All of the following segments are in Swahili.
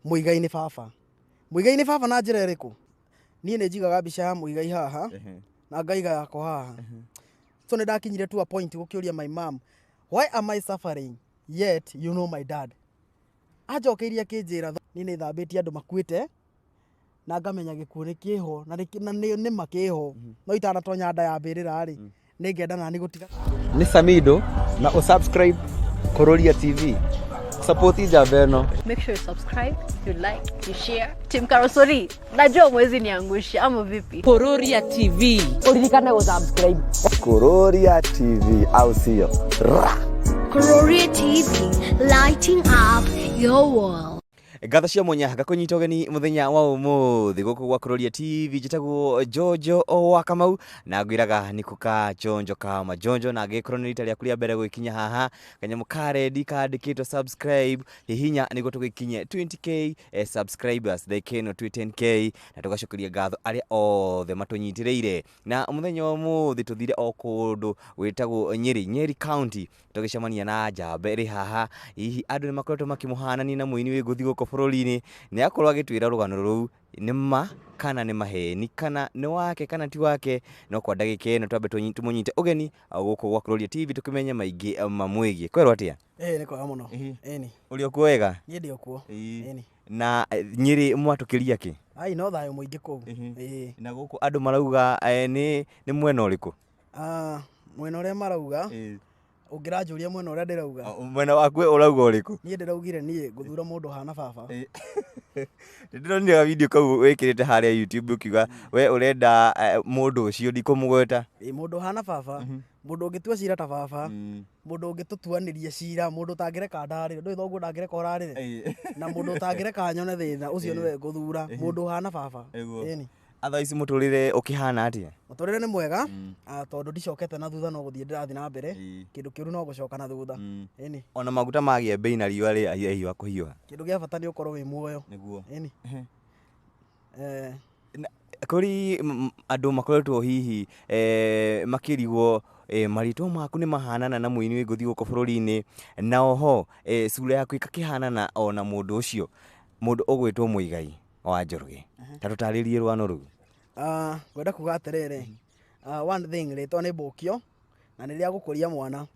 Muigai ni baba. Muigai ni baba na njira iriku. Nie ne jigaga bica ya Muigai haha. Na ngaiga yako haha. So ne dakinyire to a point gukiuria my mom, why am I suffering yet you know my dad? Ajokeirie kinjira ni ne thambitie andu makuite na ngamenya gikuo ni kiho na ni makiho no itanatonya nda ya mbirira ri ni ngenda na ni gutiga ni Samido na usubscribe Kururia TV. Support ijabeno. Make sure you subscribe, you like, you share. Team Karosori, najua mwezi niangusha ama vipi? Kururia TV. ulilikane usubscribe. Kururia TV au sio? Kururia TV, lighting up your world. Gatha cia munya gakunyita ugeni muthenya wa umuthi guku gwa Kururia TV jitagwo Jojo wa Kamau na ngwiraga ni kuka Jonjo kama Jonjo na ngikorwo ni rita ria kuria mbere gwikinya haha kanyamu karedi kandikitwo subscribe hihinya nigo tugikinye 20k subscribers thekeno 10k na tugacokeria ngatho aria othe matunyitireire na muthenya wa umuthi tuthire o kundu witagwo Nyeri County tugicemania na njamba iri haha hihi andu ni makoretwo makimuhanani na muini wi guthi guko bururi-ini ni akorwo agitwira rugano ruu ni ma kana ni maheni kana ni wake kana ti wake no kwa ndagika ino twambe tumunyite ugeni guku gwa Kururia TV tukimenya maingi mamwigie kwerwo atia ni kwa muno ni uri okuo wega ni ndi okuo ni na Nyeri mwatukiria ki ai no thayo muingi ku na guku andu marauga ni mwena uriku mwena uria marauga ungiranjuria mwena uria ndirauga mwena waku urauga uriku nie ndiraugire nie guthura mundu hana baba ndironire video kau wikirite haria YouTube ukiuga we urenda mundu ucio ndikumugweta mundu hana baba mundu ungitua cira ta baba mundu ungitutuaniria cira mundu tangireka ndarire ndui thoguo ndangireka urarire na mundu tangireka nyone thina ucio niwe nguthura mundu hana baba ni atha ici muturire ukihana atia muturire ni mwega tondu ndicokete na thutha no guthie ndirathi na mbere kindu kiuru no gucoka na thutha ni ona maguta magie bei na riua ri ahiwa kuhiuha kindu gia bata ni ukorwo wi muoyo niguo ni kuri andu makoretwo hihi makirigwo marito maku ni mahanana na muini wi guthi guko bururi-ini na oho sura yaku ikakihanana ona mundu ucio mundu ugwitwo Muigai wa Njoroge ta tutaririe rwano ru gwenda kuga atiriri one thing ritwa ni Mbukio na ni ria gukuria mwana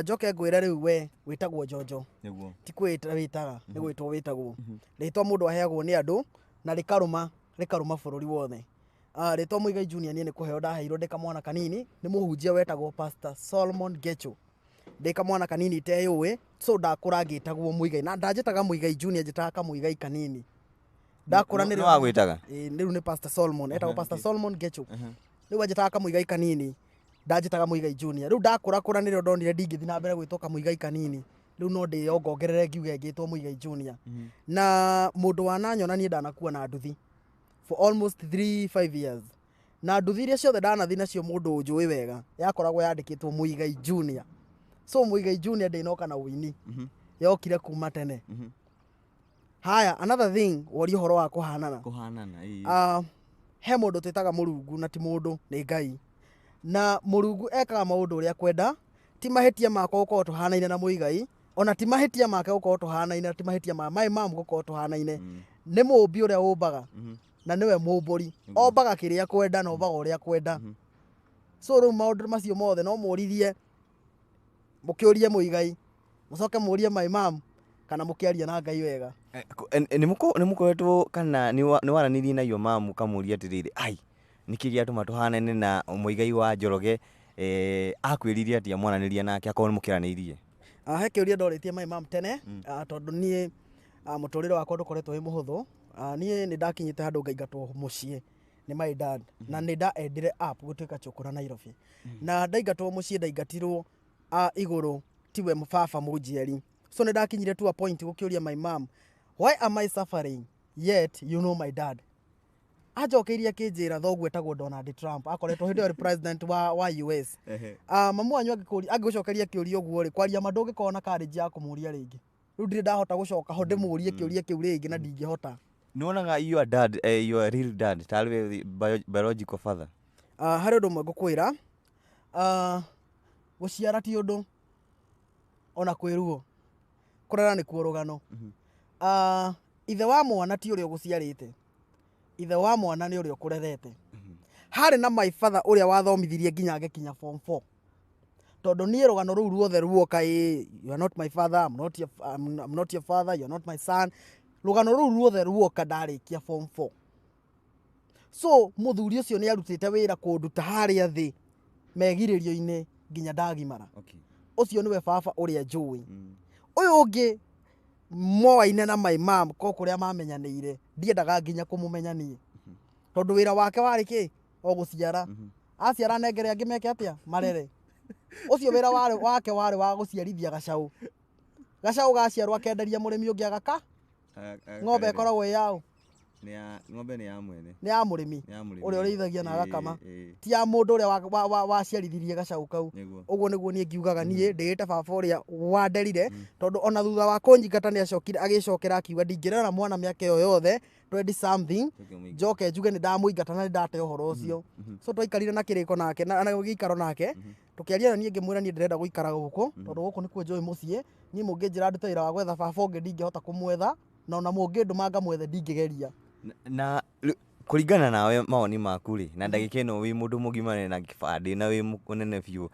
njoke ngwira riu we witagwo Jojo niguo ti kwita witaga ni gwitwo witagwo ritwa mundu aheagwo ni andu na rikaruma bururi wothe ritwa Muigai Junior ni kuheo ndaheirwo ndika mwana kanini ni muhunjia wetagwo Pastor Solomon Gecho ndika mwana kanini teyuwe so ndakura ngitagwo Muigai na ndanjitaga Muigai Junior njitaga Muigai kanini ndakura ni wagwitaga riu ni Pastor Solomon etagwo Pastor Solomon Gecho riu njitaga Muigai kanini ndanjitaga Muigai Junior riu ndakura ni rio ndonire ndingithi na mbere gwitoka Muigai kanini riu no ndiongongerere ngiuge ngitwo Muigai Junior na mundu wananyona ni ndanakuwa na nduthi for almost 3-5 years na nduthi iria ciothe ndanathi nacio mundu njui wega yakoragwo yandikitwo Muigai Junior so Muigai Junior ndinoka na wini yokire kuma tene haya another thing wori horo wa kuhanana he mundu twitaga Murungu na ti mundu ni Ngai na Murungu ekaga maundu uria kwenda ti mahitia makwa gukorwo tuhanaine na Muigai ona ti mahitia make gukorwo tuhanaine ti mahitia ma my mom gukorwo tuhanaine ni mumbi uria umbaga na niwe mumburi ombaga kiria kwenda na ombaga uria kwenda so ru maundu macio mothe no muririe mukiurie Muigai mucoke murie my mom kana mukiaria na Ngai wega ni mukoretwo kana ni waranirie na yo mamu kamuria atiriri ai nikiri atuma tuhanene na Muigai wa Njoroge akwiririe atia mwananiria nake akorwo mukiranirie he kiuria ndoritie my mom tene tondu nie muturire wakwa ndukoretwo wi muhuthu nie ni ndakinyite handu ngaingatwo mucii ni my dad na ni ndaendire app gutuika chokora Nairobi na ndaingatwo mucii ndaingatirwo iguru tiwe mubaba munjieri so ni ndakinyire to a point gukiuria my mom, why am I suffering yet you know my dad? Ajokeirie kinjira thoguo etagwo Donald Trump akoretwo hindi ori president wa US mamu anyu agicokeria kiuria guo ri kwaria mandu ngikona courage ya kumuria ringi riu ndire ndahota gucoka ho ndimurie kiuria kiu ringi na ndingihota Nuonaga your dad your real dad talwe biological father hari undu mwe ngukwira guciara ti undu ona kwiruo kurera ni kuo rugano ithe wa mwana ti uria guciarite ithe wa mwana ni uria ukurerete hari na my father uria wathomithirie nginya ngekinya form 4 tondu nie rugano ruu ruothe ruoka you are not my father, I'm not your father, you are not my son. Rugano ruu ruothe ruoka ndarikia form 4. So muthuri ucio ni arutite wira kunduta haria thi megiririo-ini nginya ndagimara. Ucio niwe baba uria njui. Uyu ungi moaine na my mom ko kuria mamenyanire ndiendaga nginya kumumenya nie tondu wira wake wari ki o guciara aciara nengere angi meke atia marere ucio wira wake wari wa guciarithia gacau gaciarwa kenderia murimi ungi agaka ng'ombe ikoragwo yao ng'ombe ni ya mwene ni ya murimi uria urithagia na agakama ti ya mundu uria waciarithirie gacau kau uguo niguo nie ngiugaga nie ndite baba uria wanderire tondu ona thutha wa kunjingata ni acokire agicokera akiuga ndingirera mwana miaka iyo yothe 20 something njoke njuge ni ndamuingata na ndate uhoro ucio so twaikarire na kiriko nake na gikaro nake tukiaria na nie ngimwira nie ndirenda guikara guku tondu guku nikuo njui mucii nie munginjira ndute wira wa gwetha baba ungi ndingihota kumwetha na ona mungindumanga mwethe ndingigeria na kuringana nawe maoni maku ri na ndagika ino wi mundu mugima na kibandi na wi munene biu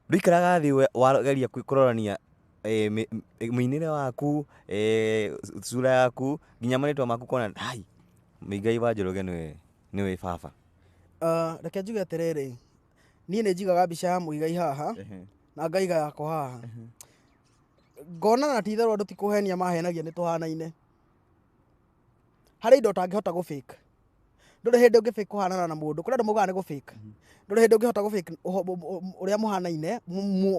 ndikaraga thi wageria kurorania mwinire waku sura yaku nginya maritwa maku kona hai Muigai wa Njoroge niwe baba reke njuge atiriri nie ni njigaga mbica ya Muigai haha na ngaiga yakwa haha ngona na titherwa ndutikuhenia mahenagia ni tuhanaine hari indo tangihota gu fake ndure hindi ungi fake kuhanana na mundu kuria ndumoga ni gu fake ndure hindi ungihota gu fake uria muhanaine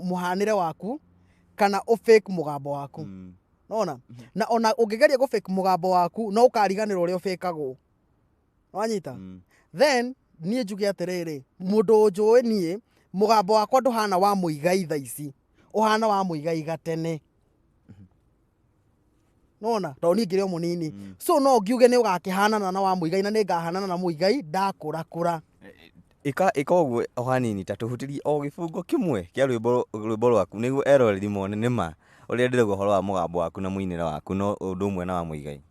muhanire waku kana u fake mugambo waku nona na ona ungigeria gu fake mugambo waku no ukariganira uria ufakago wanyita then nie njuge atiriri mundu njui nie mugambo wakwa nduhana wa Muigai thaici uhana wa Muigai gatene nona to ni ngire munini so no ngiuge ni ugakihanana na wa Muigai na ni ngahanana na Muigai ndakura ika uguo ohanini ta tuhutirie o gibungo kimwe kia rwimbo rwaku niguo eroreri mone nima uria ndirego horo wa mugambo waku na muinire waku no undu umwe na wa Muigai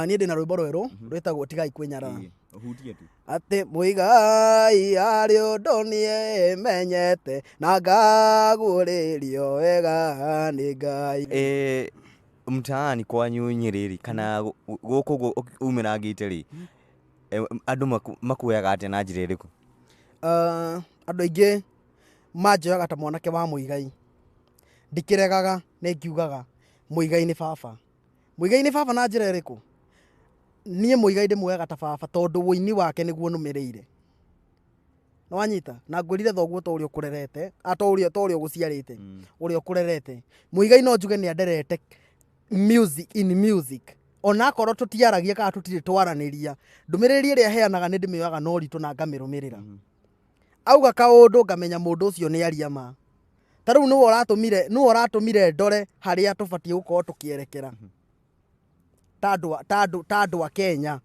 nie ndina rwimbo rweru rwitagwo tigai kwinyara uhutie tu ati Muigai ari undu nie menyete na ngaguririo wega ni Ngai mtaani kwanyu Nyereri kana guku umirangite ri andu makuyaga ate na njira iriku andu aingi manjoyaga ta mwanake wa Muigai ndikiregaga ni ngiugaga Muigai ni baba na njira iriku nie Muigai ndimwoyaga ta baba tondu woini wake niguo numireire nwanyita na ngwirire thoguo to uria ukurerete to uria uguciarite uria ukurerete Muigai no njuge ni anderete music ona korwo tutiaragia kana tutire twaraniria ndumiriri iria heanaga ni ndimioyaga no ritu na ngamirumirira auga kaundu ngamenya mundu ucio ni aria ma taru nu oratumire ndore haria tubatie gukorwo tukierekera tandu wa Kenya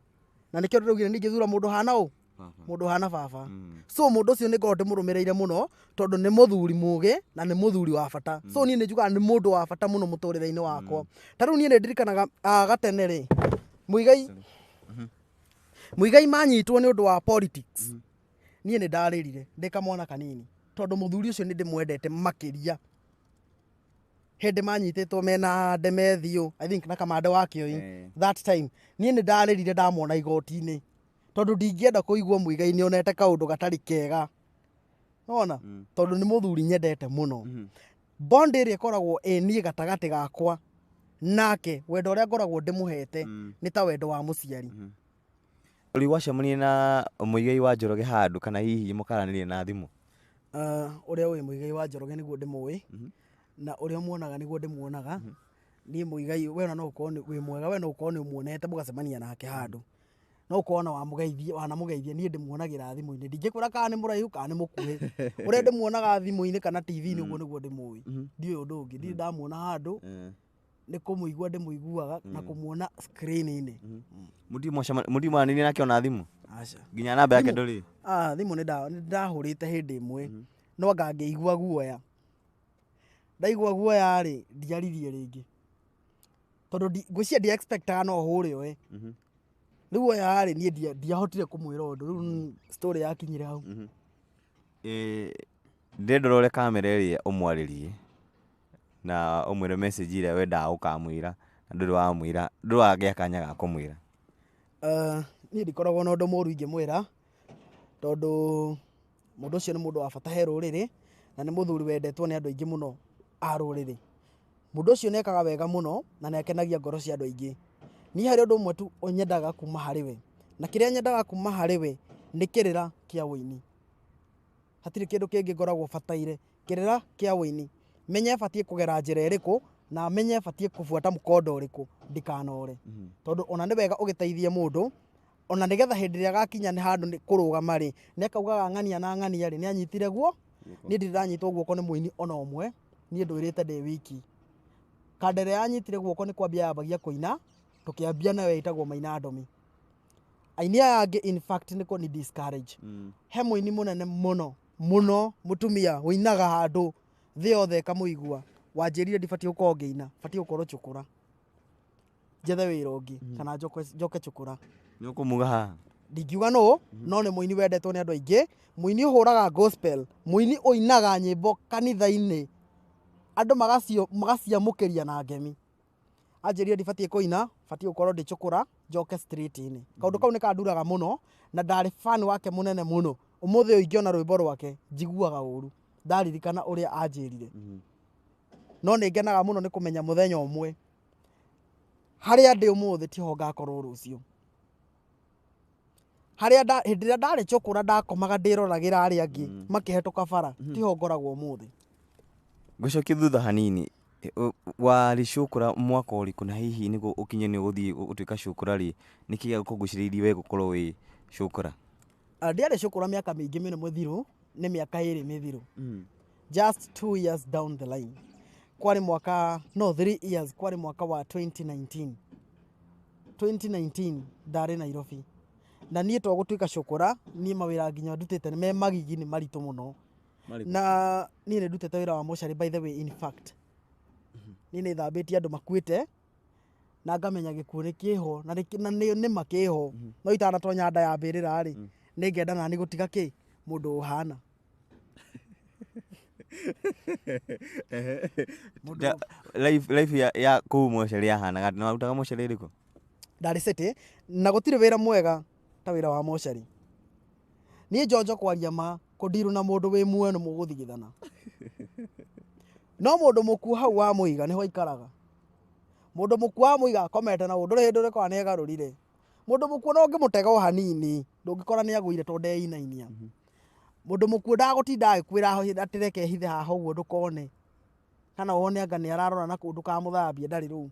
na nikio ndirugire ningithura mundu hana u mundu hana baba so mundu ucio ni ngorwo ndimurumireire muno tondu ni muthuri mugi na ni muthuri wa bata so nie ni njuga ni mundu wa bata muno muturire-ini wakwa taru nie ni ndirikanaga gatene ri Muigai manyitwo ni undu wa politics nie ni ndaririre ndika mwana kanini tondu muthuri ucio ni ndimwendete makiria hindi manyititwo mena ndemethio I think na kamande wa Kioi that time nie ni ndaririre ndamona igoti-ini tondu ndingienda kuigua Muigai ni onete kaundu gatari kega nona tondu ni muthuri nyendete muno bond iria ikoragwo nie gatagati gakwa nake wendo uria ngoragwo ndimuhete ni ta wendo wa muciari uri wacemania na Muigai wa Njoroge handu kana hihi mukaranirie na thimu uria wi Muigai wa Njoroge niguo ndimui na uria muonaga niguo ndimuonaga ni Muigai we no ukorwo wi mwega we no ukorwo ni umuonete mugacemania nake handu no ukorwo wana mugeithia nie ndimuonagira thimu-ini ndingikwira kana ni muraihu kana ni mukuhi uria ndimuonaga thimu-ini kana TV-ini uguo niguo ndimui ndiwe undu ungi ndi ndamuona handu ni kumuigua ndimuiguaga na kumuona screen-ini mudimanini nake ona thimu acha nginya namba yake nduri thimu ni ndahurite hindi imwe no ngangeigua guoya ndaigua guoya ri ndiaririe ringi tondu ngwĩcia ndi expectaga no hũre we rĩu oya rĩ niĩ ndiahotire kũmwĩra ũndũ rĩu story yakinyire hau ndĩrenda ũrore kamera ĩrĩa ũmwarĩrie na ũmwĩre message ĩrĩa wendaga ũkamwĩra na ndũrĩ wamwĩra ndũrĩ wagĩa kanya ga kũmwĩra. Niĩ ndikoragwo na ũndũ mũru ingĩmwĩra tondũ mũndũ ũcio nĩ mũndũ wa bata he rũrĩrĩ na nĩ mũthuri wendetwo nĩ andũ aingĩ mũno a rũrĩrĩ. Mũndũ ũcio nĩekaga wega mũno na nĩakenagia ngoro cia andũ aingĩ. Niĩ harĩ ũndũ ũmwe tu nyendaga kuma harĩ we, na kĩrĩa nyendaga kuma harĩ we nĩ kĩrĩra kĩa wũini. Hatirĩ kĩndũ kĩngĩ ngoragwo bataire, kĩrĩra kĩa wũini. Menye batiĩ kũgera njĩra ĩrĩkũ na menye batiĩ kũbuata mũkondo ũrĩkũ ndikanore. Tondũ ona nĩ wega ũgĩteithie mũndũ ona nĩgetha hĩndĩ ĩrĩa agakinya nĩ handũ nĩ kũrũgama rĩ nĩakaugaga ng'ania na ng'ania rĩ nĩanyitire guo. Niĩ ndiranyitwo guoko nĩ mũini ona ũmwe, niĩ ndũĩrĩte ndĩ wiki. Kandere yanyitire guoko nĩ kwambia yambagia kũina tũkĩambia nayo ĩtagwo Mainandomi. Aini aya angĩ in fact nĩko ni discourage. He mũini mũnene mũno mũno mũtumia ũinaga handũ thĩ yothe ĩkamũigua wanjĩrire ndibatiĩ gũkorwo ngĩina, batiĩ gũkorwo Chũkũra njethe wĩra ũngĩ kana njoke Chũkũra. Nĩ ũkũmuga haha? Ndingiuga no nĩ mũini wendetwo nĩ andũ aingĩ, mũini ũhũraga gospel, mũini ũinaga nyĩmbo kanitha-inĩ andũ magaciamũkĩria na ngemi. Anjĩrire ndibatiĩ kũina, batiĩ gũkorwo ndĩ Chũkũra njoke street-inĩ. Kaũndũ kau nĩ kanduraga mũno na ndarĩ fan wake mũnene mũno. Ũmũthĩ ũyũ ingĩona rwĩmbo rwake njiguaga ũru ndaririkana ũrĩa anjĩrire. No nĩ ngenaga mũno nĩ kũmenya mũthenya ũmwe harĩa ndĩ ũmũthĩ tiho ngakorwo rũciũ. Harĩa hĩndĩ ĩrĩa ndarĩ Chũkũra ndakomaga ndĩroragĩra arĩa angĩ makĩhetũka bara tiho ngoragwo ũmũthĩ. Ngũcokia thutha hanini, warĩ Chũkũra mwaka ũrĩkũ na hihi nĩguo ũkinye nĩ ũgũthiĩ gũtuĩka Chũkũra rĩ nĩkĩ gĩagũkũgucĩrĩirie we gũkorwo wĩ Chũkũra? Ndiarĩ Chũkũra mĩaka mĩingĩ mĩthiru, nĩ mĩaka 2 mĩthiru. Just 2 years down the line. Kwarĩ mwaka 3 years, kwarĩ mwaka wa 2019. 2019 ndarĩ Nairobi. Na niĩ twagũtuĩka Chũkũra niĩ mawĩra nginya ndutĩte nĩ me magigi nĩ maritũ mũno. Na niĩ nĩ ndutĩte wĩra wa mocarĩ by the way in fact. Niĩ nĩ thambĩtie andũ makuĩte na ngamenya gĩkuũ nĩ kĩho na nĩ makĩho. No itanatonya nda ya mbĩrĩra rĩ nĩ ngenda nani gũtiga kĩ mũndũ ũhana. Life ya kũu mocarĩ yahanaga na warutaga mocarĩ ĩrĩkũ? Ndarĩ City na gũtirĩ wĩra mwega ta wĩra wa mocarĩ. Niĩ njonjo kwaria ma kũndirũ na mũndũ wĩ muoyo nĩ mũgũthigithana. No mũndũ mũkuũ hau wa Muiga nĩho aikaraga. Mũndũ mũkuũ wa Muiga akomete na ndũrĩ hĩndĩ ũrĩkora nĩ egarũrire. Mũndũ mũkuũ no ngĩmũtega o hanini ndũngĩkora nĩ agũire tondũ ndeinainia. Mũndũ mũkuũ ndagũtinda agĩkwĩra atĩ reke hithe haha ũguo ndũkone kana wone anga nĩ ararora na kũndũ ka mũthambia ndarĩ rũu.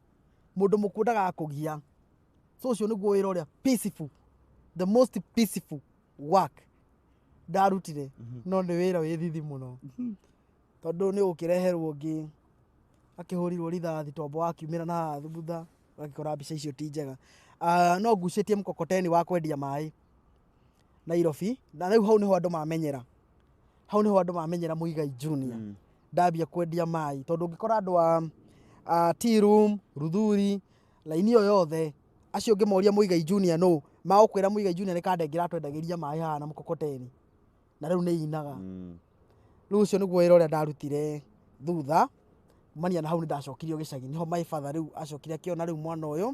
Mũndũ mũkuũ ndagakũgia. So ũcio nĩguo wĩra ũrĩa peaceful, the most peaceful work ndarutire. No nĩ wĩra wĩ thithi mũno tondũ nĩ ũkĩreherwo ũngĩ akĩhũrirwo rithathi tombo wakiumĩra na thutha agĩkora mbica icio ti njega. No ngucĩtie mkokoteni wa kwendia maĩ Nairobi na rĩu hau nĩho andũ mamenyera. Hau nĩho andũ mamenyera Muigai Junior. Ndambia kwendia maĩ tondũ ũngĩkora andũ a tea room, Ruthuri, laini ĩyo yothe acio ngĩmoria Muigai Junior no magũkwĩra Muigai Junior nĩ kandengera twendagĩria maĩ haha na mkokoteni na rĩu nĩ inaga. Rĩu ũcio nĩguo wĩra ũrĩa ndarutire thutha mania na hau nĩ ndacokirio gĩcagi niho my father rĩu acokire akĩona rĩu mwana ũyũ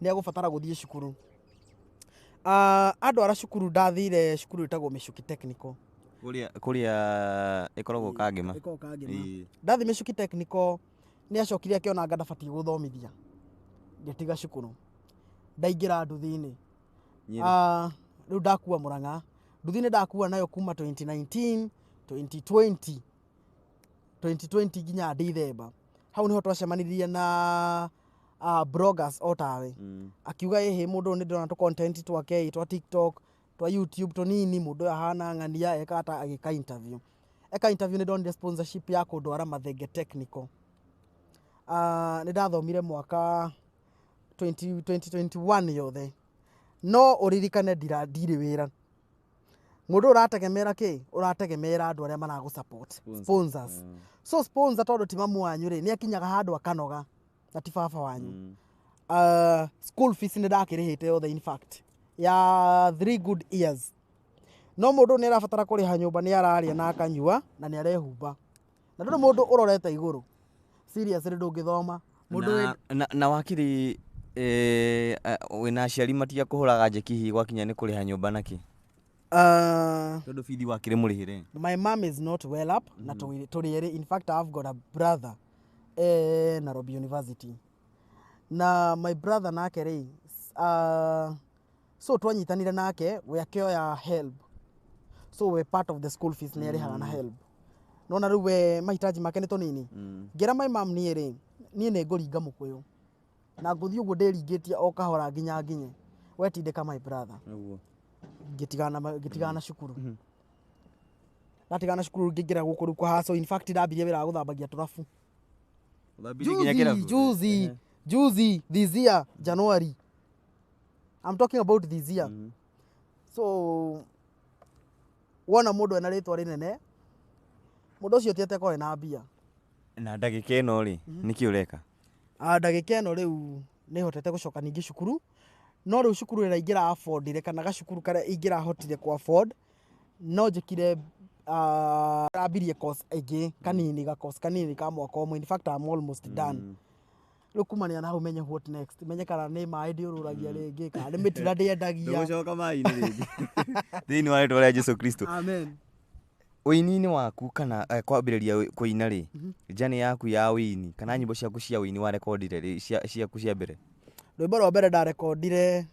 nĩ agũbatara gũthiĩ cukuru. Andwara cukuru ndathire cukuru ĩtagwo Mĩcuki Technical. Kũrĩa ĩkoragwo Kangema. Ndathi Mĩcuki Technical nĩ acokire akĩona anga ndabatiĩ gũthomithia. Ngĩtiga cukuru. Ndaingĩra nduthi-inĩ. Rĩu ndakua Mũrang'a. Nduthi nĩ ndakua nayo kuma 2019, 2020 nginya Dithemba. Hau niho twacemanirie na bloggers o tawe. Akiuga ĩhĩ mũndũ nĩ ndĩrona tũ content twake twa TikTok, twa YouTube tũnini mũndũ ahana ng'ania ekata agĩka interview. Eka interview nĩ ndonire sponsorship ya kũndwara Mathenge Technical. Nĩ ndathomire mwaka 2021 yothe. No ũririkane ndirĩ wĩra. Mũndũ ũrategemera kĩ? Ũrategemera andũ arĩa maragũ support, sponsors. So sponsor tondũ ti mamu wanyu rĩ nĩ akinyaga handũ akanoga na ti baba wanyu. school fees nä ndakä rä hä te yothe in fact ya 3 good years no må ndå nä arabatara kå rä ha nyå mba nä araria na akanyua na nä arehumba na ndå må ndå å rorete igå rå seriously ndå ngä thoma na wakiri wina aciari matia kå hå raga njeki hihi gwakinya nä kå rä ha nyå mba naki tondå bithi wakiri må rä hä re my mom is not well up na tå rä in fact I've got a brother Nairobi University na my brother nake rĩ so twanyitanire nake we akĩoya help so we part of the school fees nĩ arĩhaga na help nona rĩu we mahitaji make nĩ tũnini ngĩra my mom niĩ rĩ niĩ nĩ ngũringa mũkũyũ na ngũthiĩ ũguo ndĩringĩtie o kahora nginya nginye wetindĩka my brother ngĩtigana cukuru ndatigana cukuru ngĩingĩra gũkũ rĩu kwa so in fact ndambirie wĩra wa gũthambagia tũrabu Juzi, this year, January. I'm talking about this year. So, wona mũndũ ena rĩtwa rĩnene, mũndũ ũcio ti ateko ena mbia. Na ndagĩka ĩno rĩ, nĩkĩ ũreka? Ndagĩka ĩno rĩu nĩ hotete gũcoka ningĩ cukuru, no rĩu cukuru ĩrĩa ingĩra affordire kana gacukuru karĩa ingĩrahotire ku afford, no njĩkire ambirie course ĩngĩ kanini ka mwaka ũmwe. In fact, I'm almost done. Rĩu kumania na hau menye what next menye kana nĩ maĩ ndiũrũragia rĩngĩ kana nĩ mĩtira ndĩendagia ndũgũcoka maĩ-inĩ rĩngĩ thĩinĩ wa rĩtwa rĩa Jesũ Kristo. Amen. Ũini-inĩ waku kana kwambĩrĩria kũina rĩ njani yaku ya ũini kana nyĩmbo ciaku cia ũini warekondire rĩ ciaku cia mbere? Rwĩmbo rwa mbere ndarekondire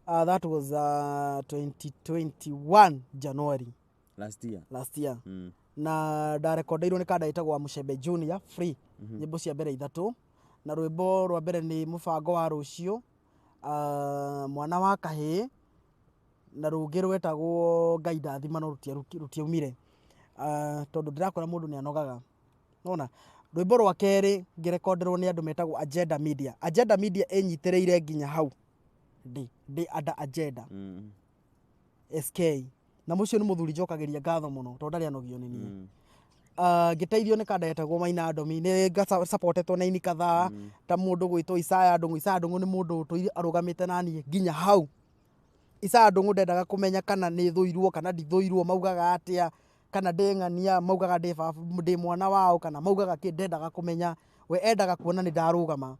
that was 2021 January last year na ndarekondeirwo nĩ kanda ĩtagwo Mucembe Junior free nyĩmbo cia mbere ithatũ na rwĩmbo rwa mbere nĩ mũbango wa rũciũ mwana wa kahĩ na rũngĩ rwetagwo Ngai ndathima no rũtiaumire tondũ ndirakora mũndũ nĩ anogaga nona. Rwĩmbo rwa kerĩ ngĩrekonderwo nĩ andũ metagwo Agenda Media ĩnyitĩrĩire nginya hau ndĩ under Agenda SK na mũcio nĩ mũthuri njokagĩria ngatho mũno tondũ ndarĩ anogio nĩ niĩ. Ngĩteithio nĩ kanda yetagwo Maina Ndomi nĩ supportetwo na ini kadhaa ta mũndũ gwĩtwo Isaya Ndũng'ũ nĩ mũndũ ũtũire arũgamĩte naniĩ nginya hau. Isaya Ndũng'ũ ndendaga kũmenya kana nĩ thũirwo kana ndithũirwo maugaga atĩa kana ndĩ ng'ania maugaga ndĩ mwana wao kana maugaga kĩ ndendaga kũmenya we endaga kuona nĩ ndarũgama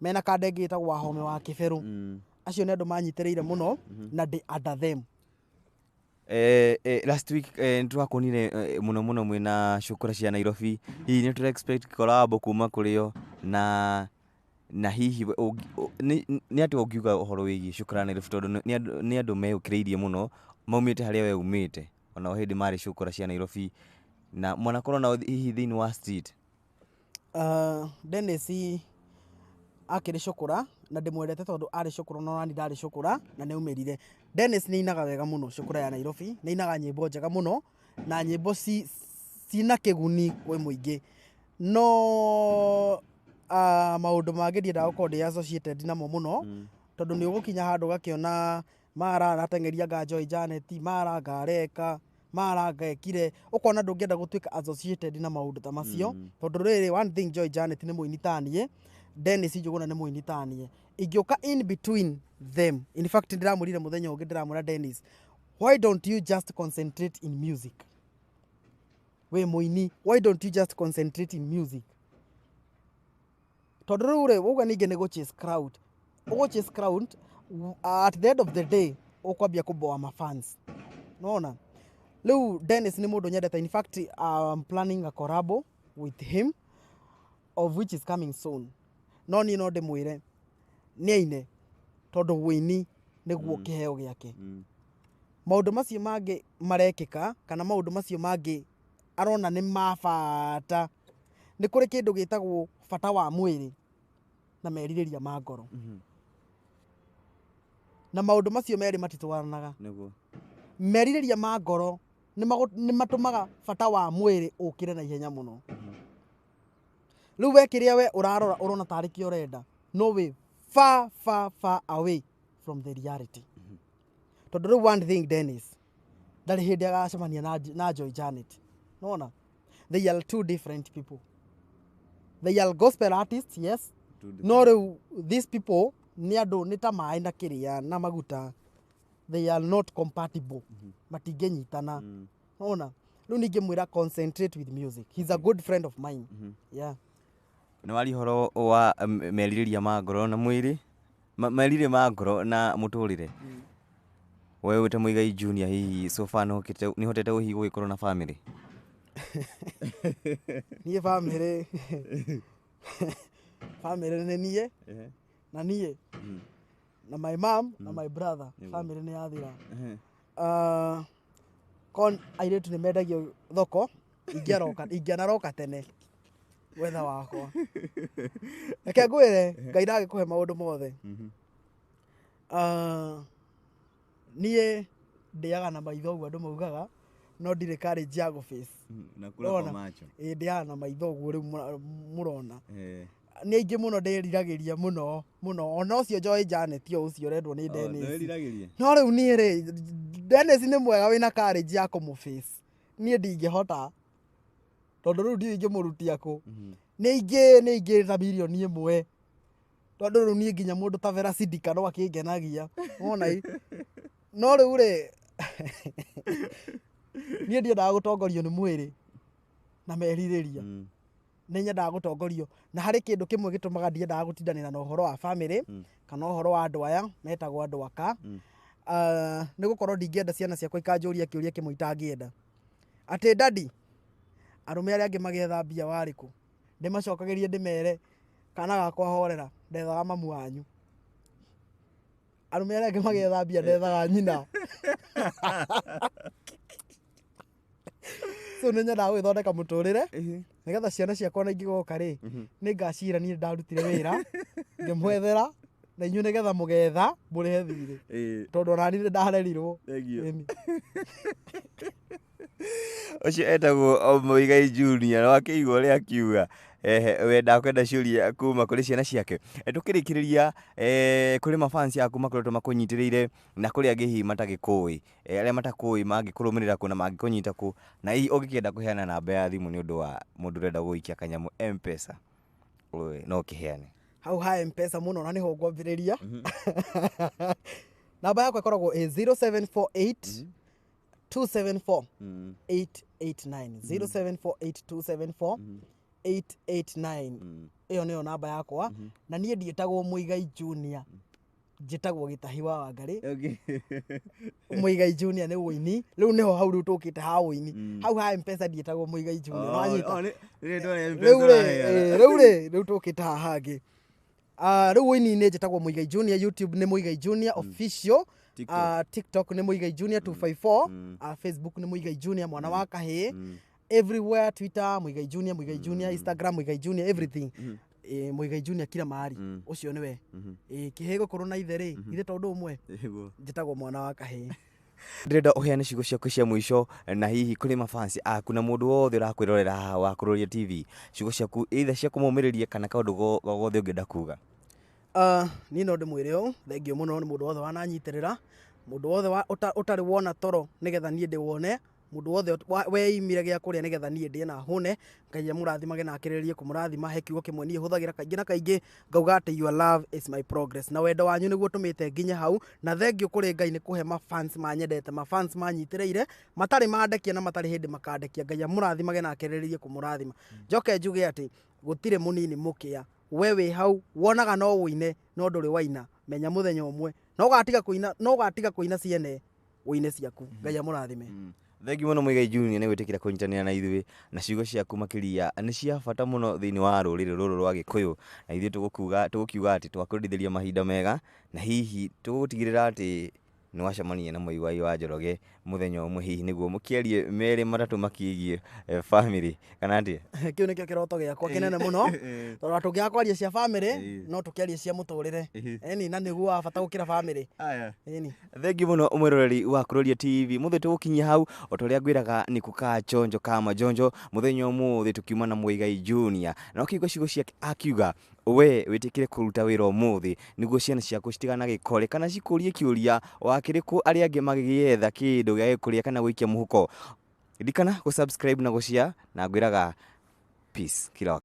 mena kanda ĩngĩ ĩtagwo Wahome wa Kĩberũ. Acio nĩ andũ manyitĩrĩire mũno na ndĩ under them. Last week nitwakonire muno mwina cukura cia Nairobi hihi nĩ tũre expect collab kuma kũrĩ o na hihi nĩ atĩ ũngiuga ũhoro wĩgiĩ cukura Nairobi tondũ nĩ andũ meũkĩrĩirie mũno maumĩte harĩa we umĩte ona o hĩndĩ marĩ cukura cia Nairobi na mwanakorwo nao hihi thĩinĩ wa street. Dennis akĩrĩ cukura na ndĩmwendete tondũ arĩ cukura no nani ndarĩ cukura na nĩ umĩrire. Dennis nĩ inaga wega mũno cukura ya Nairobi nĩ inaga nyĩmbo njega mũno na nyĩmbo cina kĩguni kwĩ mũingĩ no maũndũ mangĩ ndiendaga gũkorwo ndĩ associated namo mũno tondũ nĩ ũgũkinya handũ gakĩona mara arateng'eria nga Joy Janet mara ngareka mara ngekire ũkona ndũngĩenda gũtuĩka associated na maũndũ ta macio tondũ rĩrĩ one thing Joy Janet nĩ mũini ta niĩ Dennis Njũgũna nĩ mũini ta niĩ ingĩũka in between them. In fact ndiramũrire mũthenya ũngĩ ndiramũra Dennis why don't you just concentrate in music we mũini why don't you just concentrate in music tondũ rĩu rĩ ũguo ningĩ nĩ chase crowd at the end of the day ũkwambia kũboa mafans nona. Rĩu Dennis nĩ mũndũ nyendete. In fact I'm planning a collab with him of which is coming soon no niĩ no ndĩmwĩre nĩ aine tondũ wĩini nĩguo kĩheo gĩake. Maũndũ macio mangĩ marekĩka kana maũndũ macio mangĩ arona nĩ mabata nĩ kũrĩ kĩndũ gĩtagwo bata wa mwĩrĩ na merirĩria ma ngoro na maũndũ macio merĩ matitwaranaga. Merirĩria ma ngoro nĩ matũmaga bata wa mwĩrĩ ũkĩre na ihenya mũno. Rĩu we kĩrĩa we ũrarora ũrona tarĩ kĩo ũrenda no way far away from the reality. Tondũ rĩu one thing Dennis ndarĩ hĩndĩ agacemania na Joy Janet nona. They are two different people. They are gospel artists yes no rĩu these people nĩ andũ nĩ ta maĩ na kĩrĩa na maguta, they are not compatible, matingĩnyitana. Ona rĩu ningĩmwĩra concentrate with music, he's a good friend of mine. Yeah. Nĩ wari horo wa merirĩria ma ngoro na mwĩrĩ, merirĩria ma ngoro na mũtũrĩre. Wewe wĩta Muigai Junior hihi so far nĩ hotete hihi gũgĩkorwo na family? Niĩ family nĩ niĩ na niĩ na my mom na my brother, family nĩ yathira. Kon airĩtu nĩ mendagio thoko, ingĩanaroka tene wetha wakwa. Reke ngwĩre Ngai ndagĩkũhe maũndũ mothe. Niĩ ndĩaga na maitho ũguo andũ maugaga, no ndirĩ courage ya gũ-face. Na kula kwa macho. Ndĩaga na maitho ũguo rĩu mũrona. Nĩ aingĩ mũno ndĩriragĩria mũno, ona ũcio Joy Janet ũcio ũrendwo nĩ Dennis. No rĩu niĩ rĩ, Dennis nĩ mwega wĩna courage ya kũmũ-face. Niĩ ndingĩhota, tondũ rĩu ndiũ ingĩmũrutia kũ. Nĩ ingĩ ta milioni ĩmwe, tondũ rĩu niĩ nginya mũndũ ta Vera Sidika no akĩngenagia. Wona no rĩu rĩ, niĩ ndiendaga gũtongorio nĩ mwĩrĩ na merirĩria. Nĩ nyendaga gũtongorio na harĩ kĩndũ kĩmwe gĩtũmaga ndiendaga gũtindanĩra na ũhoro wa family kana ũhoro wa andũ aya metagwo andũ aka. Nĩ gũkorwo ndingĩenda ciana ciakwa ikanjũria kĩũria kĩmwe itangĩenda, atĩ daddy, arũme arĩa angĩ magĩetha mbia warĩ kũ? Ndĩmacokagĩrie ndĩmere kana gakwa horera, ndethaga mamu wanyu. Arũme arĩa angĩ magĩetha mbia ndethaga nyina. So nĩ nyendaga gwĩthondeka mũtũrĩre nĩgetha ciana ciakwa na ingĩgoka rĩ, nĩ ngacira niĩ ndarutire wĩra ngĩmwethera na inyuĩ nĩgetha mũgetha mũrĩhe thirĩ, tondũ ona niĩ ndarerirwo. Ũcio etagwo Muigai Junior, na wakĩigua ũrĩa akiuga wenda kwenda ciũria kuma kũrĩ ciana ciake. Tũkĩrĩkĩrĩria kũrĩ mafans yaku makoretwo makũnyitĩrĩire na kũrĩ angĩ hihi matagĩkũĩ, arĩa matakũĩ mangĩkũrũmĩrĩra kũ na mangĩkũnyita kũ, na hihi ũngĩkĩenda kũheana namba ya thimũ nĩ ũndũ wa mũndũ ũrenda gũikia kanyamũ M-Pesa, no kĩheane hau ha M-Pesa mũno na nĩho ngwambĩrĩria. Namba yakwa ĩkoragwo 0748 274 889 0748 274 ĩyo nĩyo namba yakwa. Na niĩ ndiĩtagwo Muigai Junior, njĩtagwo Gĩtahi wa Wangarĩ. Muigai Junior nĩ ũini, rĩu nĩho hau rĩu tũkĩte ha ũini. Hau ha M-Pesa ndiĩtagwo Muigai Junior, rĩu tũkĩte haha hangĩ. Rĩu ũini-inĩ njĩtagwo Muigai Junior, YouTube nĩ Muigai Junior official, TikTok nĩ Muigai Junior 254, Facebook nĩ Muigai Junior mwana wa kahĩ, everywhere, Twitter Muigai Junior, Instagram Muigai Junior, everything Muigai Junior kila mahali. Ũcio nĩwe kĩhĩ gũkorwo na ithe rĩ, ithe tondũ ũmwe njĩtagwo mwana wa kahĩ. Ndĩrenda ũheane ciugo ciaku cia mũico na hihi kũrĩ mafans aku na mũndũ wothe ũrakwĩrorera haha wa Kururia TV, ciugo ciaku either cia kũmũmĩrĩria kana kaũndũ gothe ũngĩenda kuga. Niĩ no ndĩmwĩre ũũ, thengiũ mũno nĩ mũndũ wothe wananyitĩrĩra, mũndũ wothe ũtarĩ wona toro nĩgetha niĩ ndĩwone, mũndũ wothe weimire gĩa kũrĩa nĩgetha niĩ ndĩe na hũne. Ngai amũrathimage na akĩrĩrĩrie kũmũrathima. He kiugo kĩmwe niĩ hũthagĩra kaingĩ na kaingĩ ngauga atĩ your love is my progress, na wendo wanyu nĩguo tũmĩte nginya hau. Na thengiũ kũrĩ Ngai nĩ kũhe mafans manyendete, mafans manyitĩrĩire, matarĩ mandekia na matarĩ hĩndĩ makandekia. Ngai amũrathimage na akĩrĩrĩrie kũmũrathima. Njoke njuge atĩ gũtirĩ mũnini mũkĩa, we wĩ hau wonaga no wũine no ndũrĩ waina, menya mũthenya ũmwe no gatiga kũina ciene wũine ciaku. Ngai amũrathime. Thengiũ mũno Muigai Junior nĩ gwĩtĩkĩra kũnyitanĩra na ithuĩ, na ciugo ciaku makĩria nĩ cia bata mũno thĩinĩ wa rũrĩrĩ rũrũ rwa Gĩkũyũ, na ithuĩ tũgũkiuga atĩ twakũrĩithĩria mahinda mega, na hihi tũgũtigĩrĩra atĩ nĩ wacemania na Muigai wa Njoroge mũthenya ũmwe hihi nĩguo mũkĩarie merĩ matatũ makĩgiĩ family kana atĩa. Kĩu nĩkĩo kĩroto gĩakwa kĩnene mũno, tondũ tũngĩaga kwaria cia family no tũkĩarie cia mũtũrĩre, na nĩguo wa bata gũkĩra family. Thengiũ mũno mwĩroreri wa Kururia TV, mũthĩ tũgũkinyia hau o ta ũrĩa ngwĩraga nĩ kuka chonjo kama jonjo. Mũthenya ũmũthĩ tũkiuma na Muigai Junior, na ũkĩigua ciugo ciake akiuga we wĩtĩkĩre kũruta wĩra ũmũthĩ nĩguo ciana ciaku citiganagĩkore kana cikũrie kĩũria wakĩrĩ kũ arĩa angĩ magĩgĩetha kĩndũ gĩa gũkũrĩa kana gũikia mũhuko. Ririkana gũ subscribe na gũ share, na ngwĩraga peace kila